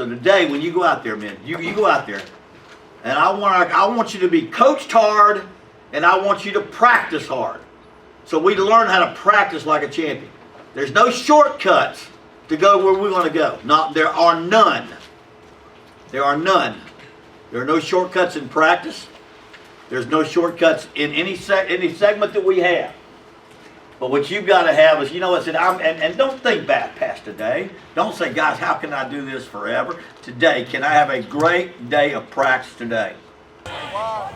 So today, when you go out there, man, you go out there, and I want you to be coached hard, and I want you to practice hard. So we learn how to practice like a champion. There's no shortcuts to go where we want to go. There are none. There are none. There are no shortcuts in practice. There's no shortcuts in any segment that we have. But what you've got to have is, you know what, and don't think back past today. Don't say, guys, how can I do this forever? Today, can I have a great day of practice today? Wow.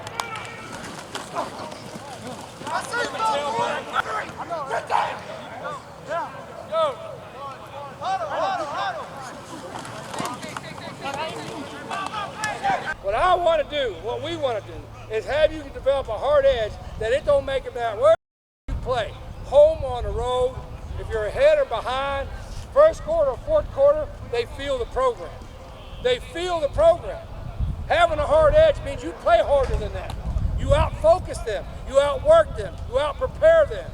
What I want to do, what we want to do, is have you develop a hard edge that it don't make it matter where you play. Home, on the road, if you're ahead or behind, first quarter or fourth quarter, they feel the program. They feel the program. Having a hard edge means you play harder than that. You out-focus them, you outwork them, you out-prepare them.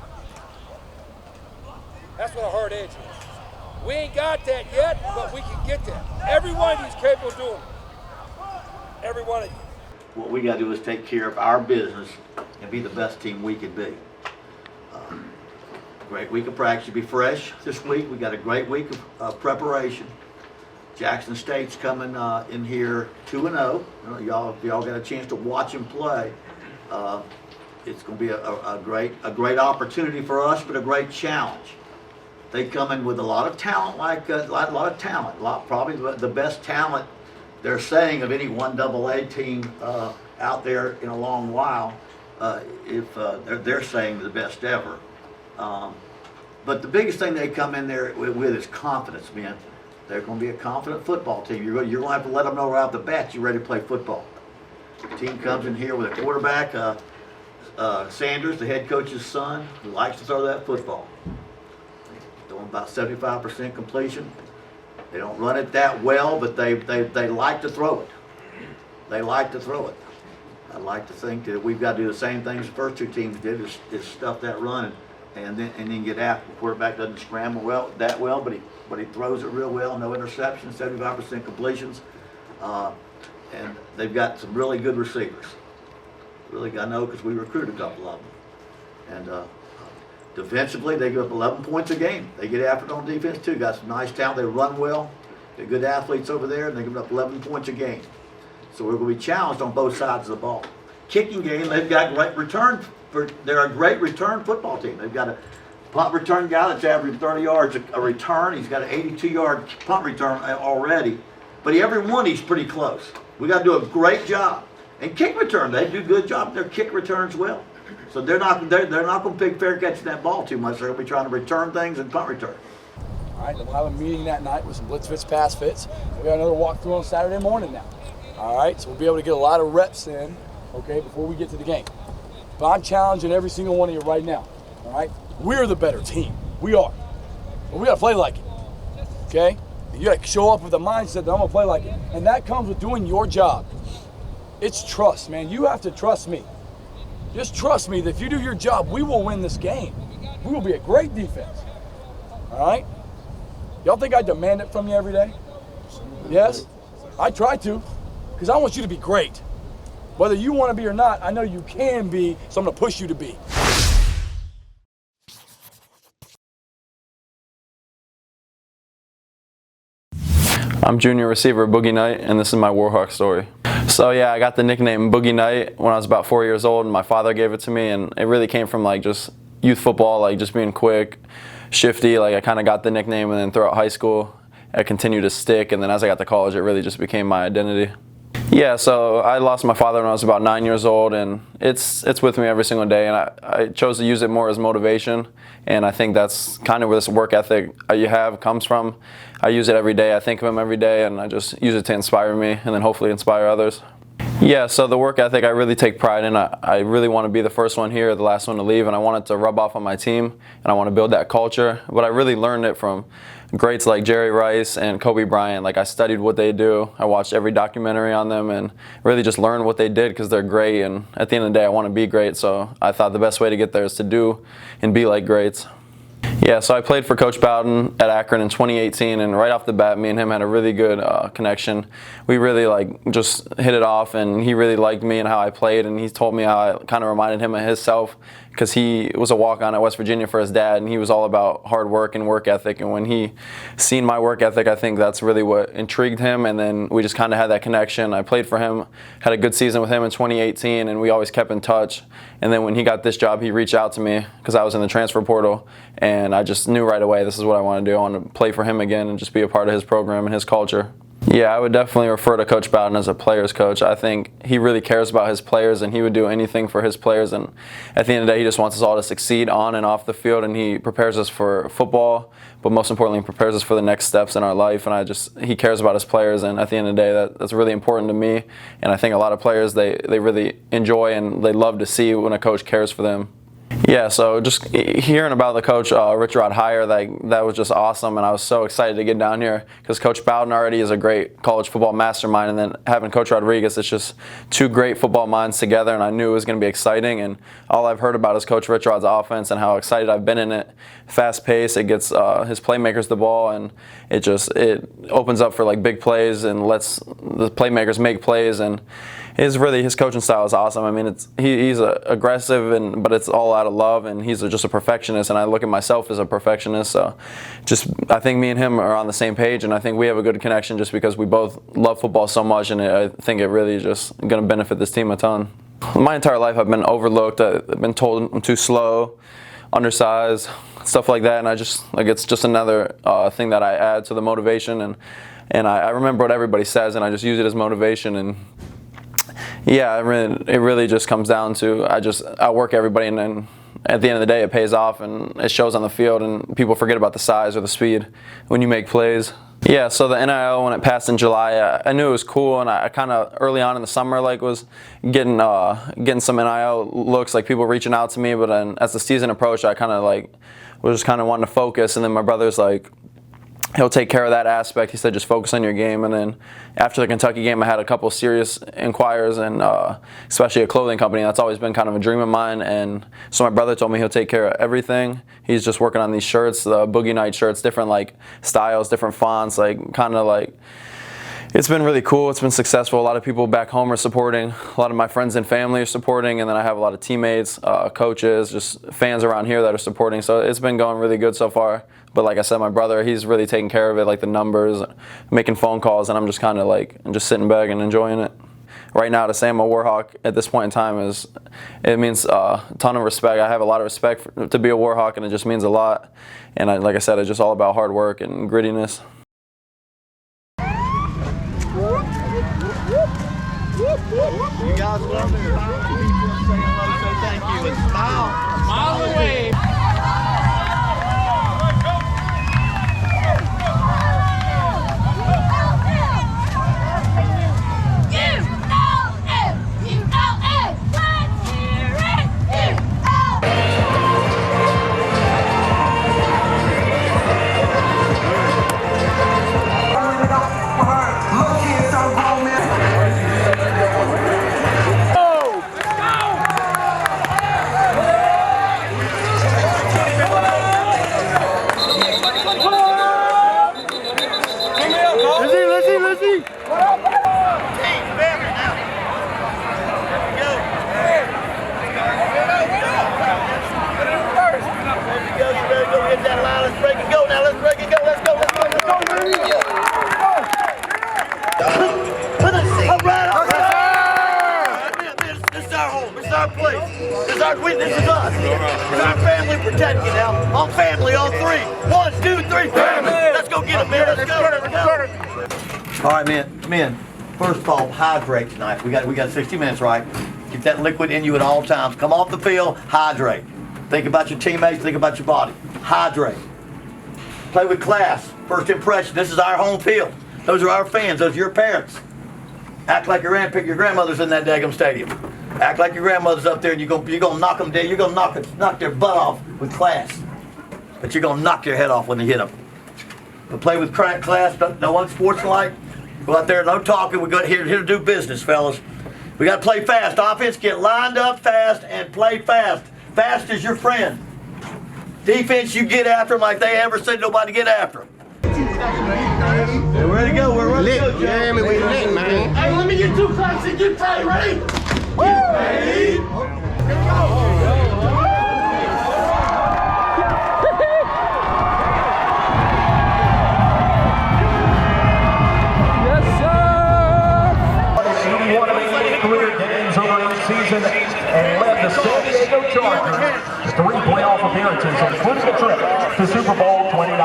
That's what a hard edge is. We ain't got that yet, but we can get that. Every one of you is capable of doing it. Every one of you. What we got to do is take care of our business and be the best team we can be. Great week of practice. You'll be fresh this week. We got a great week of preparation. Jackson State's coming in here 2-0. Y'all got a chance to watch them play. It's going to be a great opportunity for us, but a great challenge. They come in with a lot of talent, probably the best talent they're saying of any 1AA team out there in a long while. They're saying the best ever. But the biggest thing they come in there with is confidence, man. They're going to be a confident football team. You're going to have to let them know right off the bat you're ready to play football. The team comes in here with a quarterback, Sanders, the head coach's son, who likes to throw that football. Throwing about 75% completion. They don't run it that well, but they like to throw it. They like to throw it. I like to think that we've got to do the same things the first two teams did, is stuff that run and then get after. The quarterback doesn't scramble that well, but he throws it real well. No interceptions, 75% completions, and they've got some really good receivers. Really, I know because we recruit a couple of them. And defensively, they give up 11 points a game. They get after it on defense too. Got some nice talent. They run well. They're good athletes over there, and they give up 11 points a game. So we're going to be challenged on both sides of the ball. Kicking game, they've got great return. They're a great return football team. They've got a punt return guy that's averaging 30 yards a return. He's got an 82-yard punt return already. But every one, he's pretty close. We got to do a great job. And kick return, they do a good job. Their kick returns well. So they're not going to pick fair catching that ball too much. They're going to be trying to return things and punt return. All right, we'll have a meeting that night with some blitz fits, pass fits. We got another walkthrough on Saturday morning now. All right, so we'll be able to get a lot of reps in, okay, before we get to the game. But I'm challenging every single one of you right now. All right, we're the better team. We are. But we got to play like it. Okay? You got to show up with the mindset that I'm going to play like it. And that comes with doing your job. It's trust, man. You have to trust me. Just trust me that if you do your job, we will win this game. We will be a great defense. All right? Y'all think I demand it from you every day? Yes? I try to, because I want you to be great. Whether you want to be or not, I know you can be, so I'm going to push you to be. I'm junior receiver Boogie Knight, and this is my Warhawk story. So yeah, I got the nickname Boogie Knight when I was about 4 years old, and my father gave it to me, and it really came from like just youth football, like just being quick, shifty. Like I kind of got the nickname, and then throughout high school, it continued to stick, and then as I got to college, it really just became my identity. Yeah, so I lost my father when I was about 9 years old, and it's with me every single day, and I chose to use it more as motivation, and I think that's kind of where this work ethic you have comes from. I use it every day. I think of him every day, and I just use it to inspire me and then hopefully inspire others. Yeah, so the work ethic I really take pride in. I really want to be the first one here, the last one to leave, and I want it to rub off on my team, and I want to build that culture. But I really learned it from greats like Jerry Rice and Kobe Bryant. Like I studied what they do. I watched every documentary on them and really just learned what they did because they're great. And at the end of the day, I want to be great. So I thought the best way to get there is to do and be like greats. Yeah, so I played for Coach Bowden at Akron in 2018, and right off the bat, me and him had a really good connection. We really just hit it off, and he really liked me and how I played, and he told me how I kind of reminded him of himself, because he was a walk-on at West Virginia for his dad, and he was all about hard work and work ethic. And when he seen my work ethic, I think that's really what intrigued him, and then we just kind of had that connection. I played for him, had a good season with him in 2018, and we always kept in touch. And then when he got this job, he reached out to me because I was in the transfer portal, and I just knew right away this is what I want to do. I want to play for him again and just be a part of his program and his culture. Yeah, I would definitely refer to Coach Bowden as a player's coach. I think he really cares about his players, and he would do anything for his players. And at the end of the day, he just wants us all to succeed on and off the field, and he prepares us for football, but most importantly, he prepares us for the next steps in our life. And he cares about his players, and at the end of the day, that's really important to me. And I think a lot of players, they really enjoy and they love to see when a coach cares for them. Yeah, so just hearing about the coach, Rich Rod hire, that was just awesome, and I was so excited to get down here because Coach Bowden already is a great college football mastermind, and then having Coach Rodriguez, it's just two great football minds together, and I knew it was going to be exciting. And all I've heard about is Coach Rich Rod's offense and how excited I've been in it. Fast pace, it gets his playmakers the ball, and it opens up for big plays and lets the playmakers make plays. And his coaching style is awesome. I mean, he's aggressive, but it's all out of love, and he's just a perfectionist, and I look at myself as a perfectionist. So I think me and him are on the same page, and I think we have a good connection just because we both love football so much, and I think it really just going to benefit this team a ton. My entire life I've been overlooked. I've been told I'm too slow, undersized, stuff like that, and it's just another thing that I add to the motivation, and I remember what everybody says, and I just use it as motivation. And yeah, it really just comes down to I work everybody, and then at the end of the day it pays off, and it shows on the field, and people forget about the size or the speed when you make plays. Yeah, so the NIL, when it passed in July, I knew it was cool, and I kind of early on in the summer was getting some NIL looks, people reaching out to me. But then as the season approached, I kind of was just kind of wanting to focus, and then my brother's he'll take care of that aspect. He said, just focus on your game. And then after the Kentucky game, I had a couple of serious inquiries, and especially a clothing company. That's always been kind of a dream of mine. And so my brother told me he'll take care of everything. He's just working on these shirts, the Boogie Knight shirts, different styles, different fonts, it's been really cool. It's been successful. A lot of people back home are supporting. A lot of my friends and family are supporting. And then I have a lot of teammates, coaches, just fans around here that are supporting. So it's been going really good so far. But like I said, my brother, he's really taking care of it, the numbers, making phone calls. And I'm just kind of just sitting back and enjoying it. Right now, to say I'm a Warhawk at this point in time it means a ton of respect. I have a lot of respect to be a Warhawk, and it just means a lot. And like I said, it's just all about hard work and grittiness. You guys love it. Say hello, say thank you, and smile. Smile away. This is us. It's our family protecting you now. On family, on three. 1, 2, 3, family. Let's go get them, man. Let's go. All right, men. First of all, hydrate tonight. We got 60 minutes, right? Keep that liquid in you at all times. Come off the field, hydrate. Think about your teammates. Think about your body. Hydrate. Play with class. First impression. This is our home field. Those are our fans. Those are your parents. Act like your grandmother's in that daggum stadium. Act like your grandmother's up there, and you're gonna knock them down. You're gonna knock their butt off with class, but you're gonna knock their head off when they hit them. But play with class. No unsportsmanlike. Go out there, no talking. We got here to do business, fellas. We got to play fast. Offense, get lined up fast and play fast. Fast is your friend. Defense, you get after them like they ever said nobody get after them. We're ready to go. We're ready to go, Joe. Yeah, we lit, man. Hey, let me get 2 claps and get paid. Ready? Get paid. Here we go. Season and led the San Diego Chargers to 3 playoff appearances, including a trip to Super Bowl 29.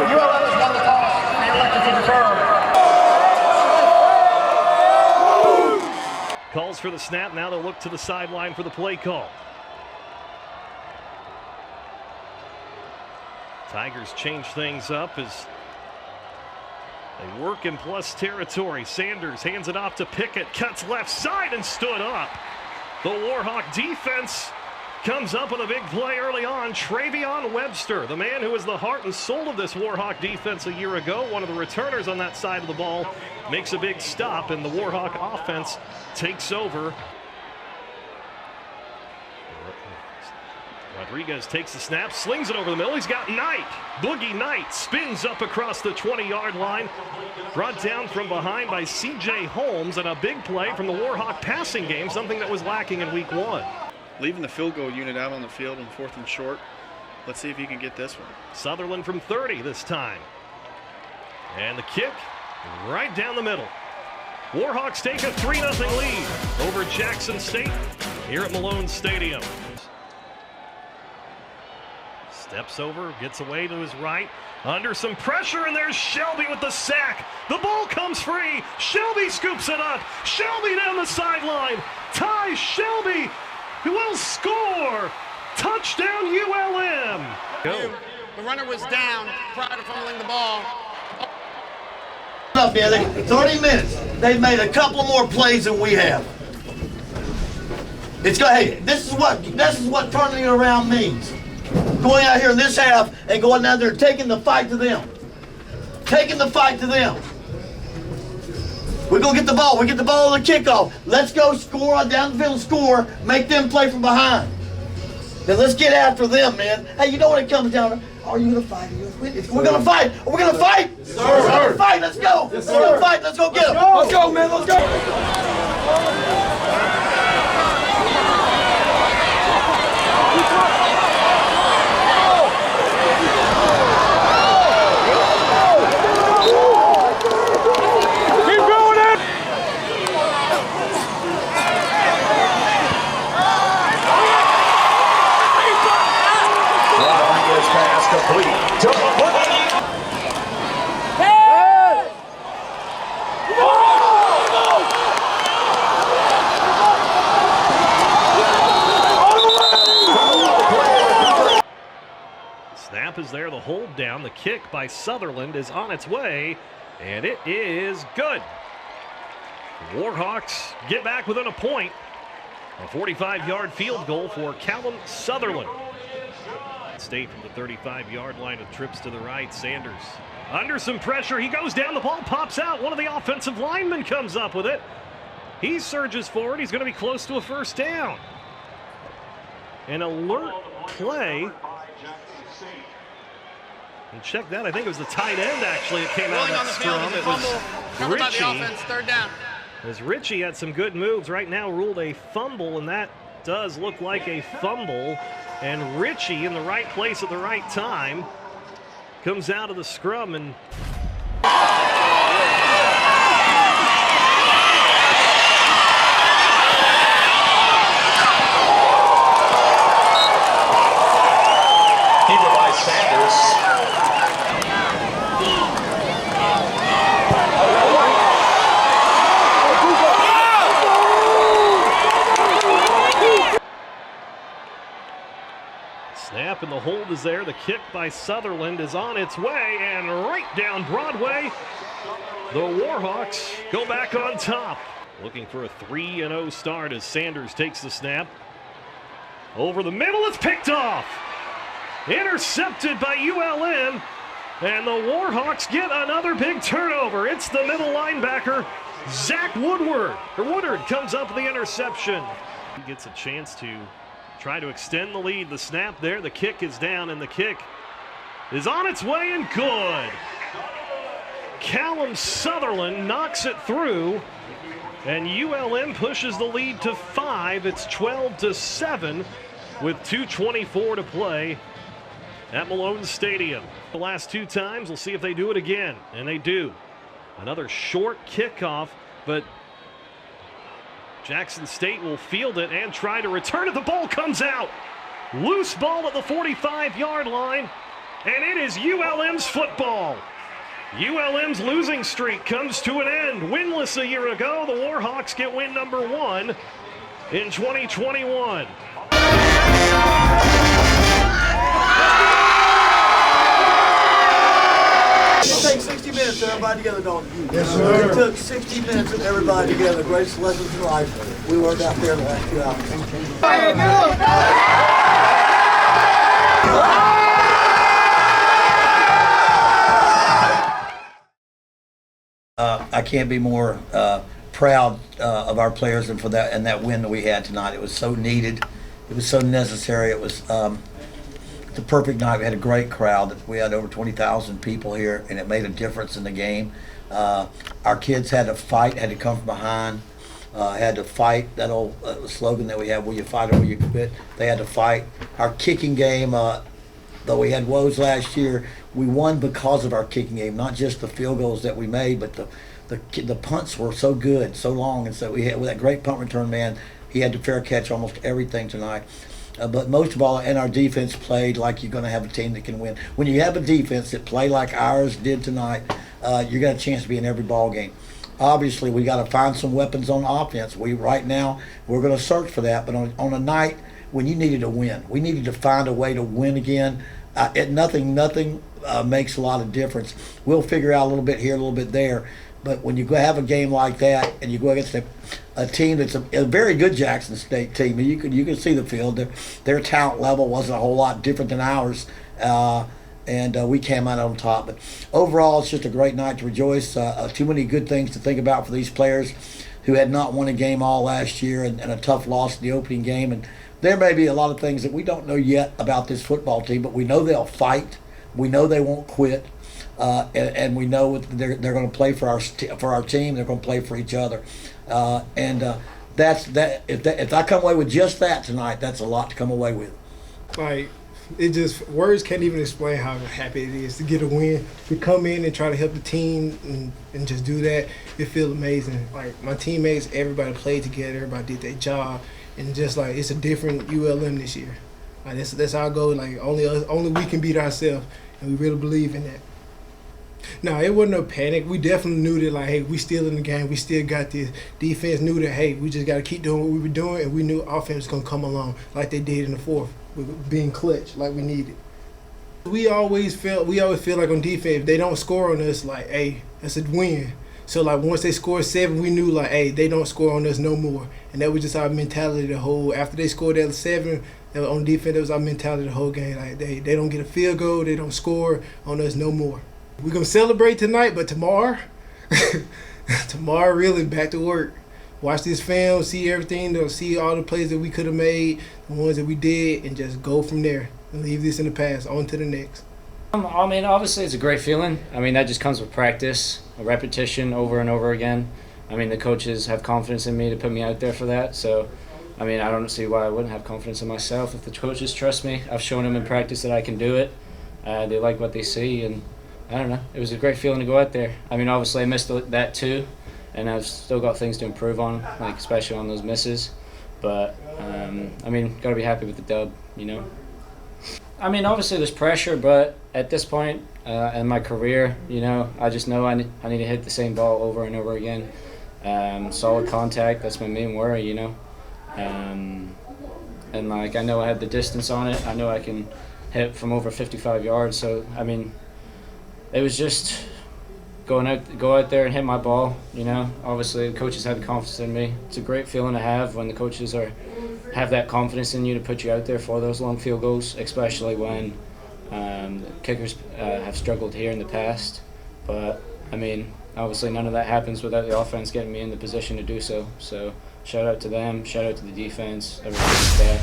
ULM has won the toss and elected to defer. Calls for the snap. Now they'll look to the sideline for the play call. Tigers change things up as they work in plus territory. Sanders hands it off to Pickett, cuts left side and stood up. The Warhawk defense comes up with a big play early on. Travion Webster, the man who was the heart and soul of this Warhawk defense a year ago, one of the returners on that side of the ball, makes a big stop, and the Warhawk offense takes over. Rodriguez takes the snap, slings it over the middle. He's got Knight. Boogie Knight spins up across the 20-yard line. Brought down from behind by C.J. Holmes, and a big play from the Warhawk passing game, something that was lacking in week 1. Leaving the field goal unit out on the field on 4th and short. Let's see if he can get this one. Sutherland from 30 this time. And the kick right down the middle. Warhawks take a 3-0 lead over Jackson State here at Malone Stadium. Steps over, gets away to his right, under some pressure, and there's Shelby with the sack. The ball comes free. Shelby scoops it up. Shelby down the sideline. Ty Shelby will score. Touchdown ULM. Go. The runner was down prior to fumbling the ball. Up there, 30 minutes. They've made a couple more plays than we have. Hey, this is what turning it around means. Going out here in this half and going down there and taking the fight to them. Taking the fight to them. We're going to get the ball. We get the ball on the kickoff. Let's go score, down the field score, make them play from behind. Then let's get after them, man. Hey, you know what it comes down to? Are you going to fight? Are you going to win? We're going to fight. Are we going to fight? Yes, sir. We're going to fight. Let's go. Yes, we're going to fight. Let's go get them. Let's go, man. Let's go. Snap is there, the hold down. The kick by Sutherland is on its way, and it is good. The Warhawks get back within a point. A 45-yard field goal for Callum Sutherland. State from the 35-yard line with trips to the right. Sanders under some pressure. He goes down. The ball pops out. One of the offensive linemen comes up with it. He surges forward. He's going to be close to a first down. An alert play. And check that. I think it was the tight end, actually. It came out of that scrum. It was Richie. By the offense, 3rd down. As Richie had some good moves, right now ruled a fumble, and that does look like a fumble. And Richie in the right place at the right time comes out of the scrum and Keeper by Sanders. snap, and the hold is there. The kick by Sutherland is on its way, and right down Broadway, the Warhawks go back on top. Looking for a 3-0 start as Sanders takes the snap. Over the middle, it's picked off. Intercepted by ULM, and the Warhawks get another big turnover. It's the middle linebacker, Zach Woodward. Woodward comes up with the interception. He gets a chance to Try to extend the lead. The snap there. The kick is down, and the kick is on its way and good. Callum Sutherland knocks it through, and ULM pushes the lead to 5. It's 12-7 with 2:24 to play at Malone Stadium. The last 2 times, we'll see if they do it again, and they do. Another short kickoff, but Jackson State will field it and try to return it. The ball comes out. Loose ball at the 45-yard line, and it is ULM's football. ULM's losing streak comes to an end. Winless a year ago, the Warhawks get win number 1 in 2021. It takes 60 minutes of everybody together, don't you? Yes, sir. It took 60 minutes of everybody together. Greatest lessons in life. We worked out there the last 2 hours. I can't be more proud of our players and for that and that win that we had tonight. It was so needed. It was so necessary. It was the perfect night. We had a great crowd. We had over 20,000 people here, and it made a difference in the game. Our kids had to fight, had to come from behind, had to fight. That old slogan that we have, will you fight or will you quit? They had to fight. Our kicking game, though we had woes last year, we won because of our kicking game, not just the field goals that we made, but the punts were so good, so long, and so we had with that great punt return man. He had to fair catch almost everything tonight. But most of all, and our defense played like you're going to have a team that can win. When you have a defense that play like ours did tonight, you got a chance to be in every ball game. Obviously, we got to find some weapons on offense. Right now we're going to search for that. But on a night when you needed to win, we needed to find a way to win again. Nothing makes a lot of difference. We'll figure out a little bit here, a little bit there. But when you go have a game like that and you go against a team that's a very good Jackson State team, you can see the field. Their talent level wasn't a whole lot different than ours, and we came out on top. But overall, it's just a great night to rejoice. Too many good things to think about for these players who had not won a game all last year and a tough loss in the opening game. And there may be a lot of things that we don't know yet about this football team, but we know they'll fight. We know they won't quit. And we know they're going to play for our team. They're going to play for each other, that's that. If I come away with just that tonight, that's a lot to come away with. Like, it just, words can't even explain how happy it is to get a win. To come in and try to help the team and just do that, it feels amazing. Like, my teammates, everybody played together, everybody did their job, and just like, it's a different ULM this year. Like, that's our goal. Like, only we can beat ourselves, and we really believe in that. No, it wasn't no panic. We definitely knew that, like, hey, we still in the game. We still got this. Defense knew that, hey, we just got to keep doing what we were doing, and we knew offense was going to come along like they did in the fourth, with being clutch like we needed. We always feel like on defense, if they don't score on us, like, hey, that's a win. So, like, once they scored 7, we knew, like, hey, they don't score on us no more. And that was just our mentality the whole – after they scored that 7, on defense, that was our mentality the whole game. Like, they don't get a field goal. They don't score on us no more. We're going to celebrate tonight, but tomorrow, really back to work. Watch this film, see everything, they'll see all the plays that we could have made, the ones that we did, and just go from there and leave this in the past, on to the next. I mean, obviously it's a great feeling. I mean, that just comes with practice, a repetition over and over again. I mean, the coaches have confidence in me to put me out there for that. So, I mean, I don't see why I wouldn't have confidence in myself. If the coaches trust me, I've shown them in practice that I can do it. They like what they see, and I don't know. It was a great feeling to go out there. I mean, obviously I missed that too, and I've still got things to improve on, like especially on those misses. But, I mean, got to be happy with the dub, you know. I mean, obviously there's pressure, but at this point in my career, you know, I just know I need to hit the same ball over and over again. Solid contact, that's my main worry, you know. And, like, I know I have the distance on it. I know I can hit from over 55 yards. So, I mean, it was just go out there and hit my ball, you know. Obviously, the coaches had the confidence in me. It's a great feeling to have when the coaches have that confidence in you to put you out there for those long field goals, especially when the kickers have struggled here in the past. But, I mean, obviously none of that happens without the offense getting me in the position to do so. So, shout out to them, shout out to the defense, everything like that.